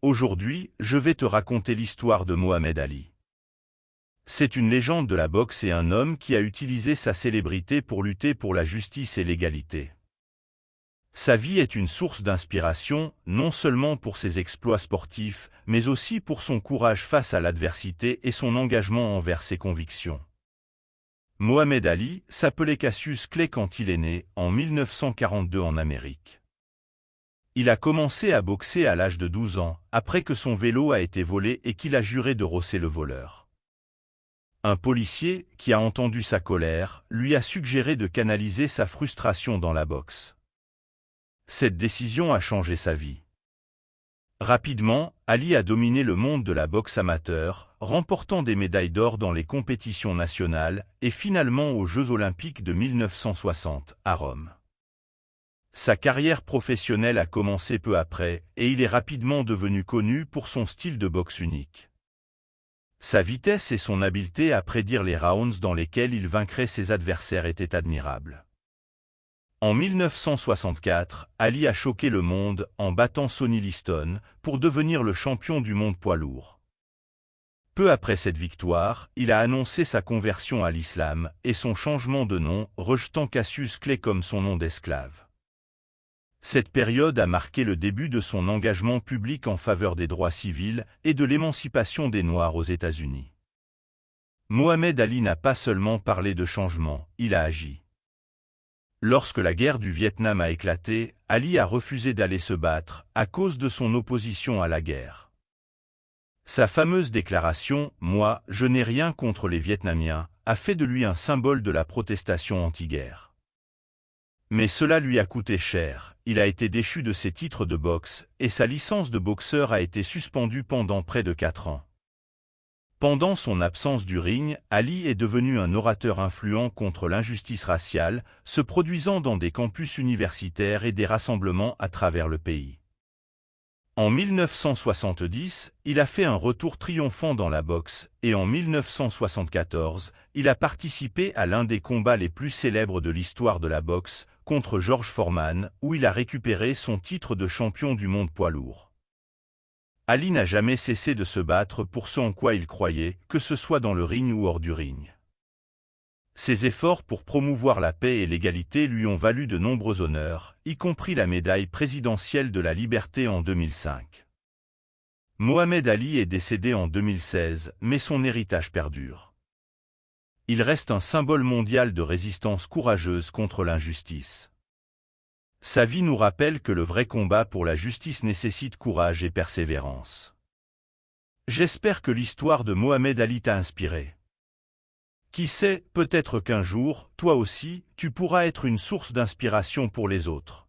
Aujourd'hui, je vais te raconter l'histoire de Mohamed Ali. C'est une légende de la boxe et un homme qui a utilisé sa célébrité pour lutter pour la justice et l'égalité. Sa vie est une source d'inspiration, non seulement pour ses exploits sportifs, mais aussi pour son courage face à l'adversité et son engagement envers ses convictions. Mohamed Ali s'appelait Cassius Clay quand il est né, en 1942 en Amérique. Il a commencé à boxer à l'âge de 12 ans, après que son vélo a été volé et qu'il a juré de rosser le voleur. Un policier, qui a entendu sa colère, lui a suggéré de canaliser sa frustration dans la boxe. Cette décision a changé sa vie. Rapidement, Ali a dominé le monde de la boxe amateur, remportant des médailles d'or dans les compétitions nationales et finalement aux Jeux olympiques de 1960, à Rome. Sa carrière professionnelle a commencé peu après, et il est rapidement devenu connu pour son style de boxe unique. Sa vitesse et son habileté à prédire les rounds dans lesquels il vaincrait ses adversaires étaient admirables. En 1964, Ali a choqué le monde en battant Sonny Liston pour devenir le champion du monde poids lourd. Peu après cette victoire, il a annoncé sa conversion à l'islam et son changement de nom, rejetant Cassius Clay comme son nom d'esclave. Cette période a marqué le début de son engagement public en faveur des droits civils et de l'émancipation des Noirs aux États-Unis. Mohamed Ali n'a pas seulement parlé de changement, il a agi. Lorsque la guerre du Vietnam a éclaté, Ali a refusé d'aller se battre à cause de son opposition à la guerre. Sa fameuse déclaration « Moi, je n'ai rien contre les Vietnamiens » a fait de lui un symbole de la protestation anti-guerre. Mais cela lui a coûté cher, il a été déchu de ses titres de boxe et sa licence de boxeur a été suspendue pendant près de 4 ans. Pendant son absence du ring, Ali est devenu un orateur influent contre l'injustice raciale, se produisant dans des campus universitaires et des rassemblements à travers le pays. En 1970, il a fait un retour triomphant dans la boxe, et en 1974, il a participé à l'un des combats les plus célèbres de l'histoire de la boxe, contre George Foreman, où il a récupéré son titre de champion du monde poids lourd. Ali n'a jamais cessé de se battre pour ce en quoi il croyait, que ce soit dans le ring ou hors du ring. Ses efforts pour promouvoir la paix et l'égalité lui ont valu de nombreux honneurs, y compris la médaille présidentielle de la liberté en 2005. Mohamed Ali est décédé en 2016, mais son héritage perdure. Il reste un symbole mondial de résistance courageuse contre l'injustice. Sa vie nous rappelle que le vrai combat pour la justice nécessite courage et persévérance. J'espère que l'histoire de Mohamed Ali t'a inspiré. Qui sait, peut-être qu'un jour, toi aussi, tu pourras être une source d'inspiration pour les autres.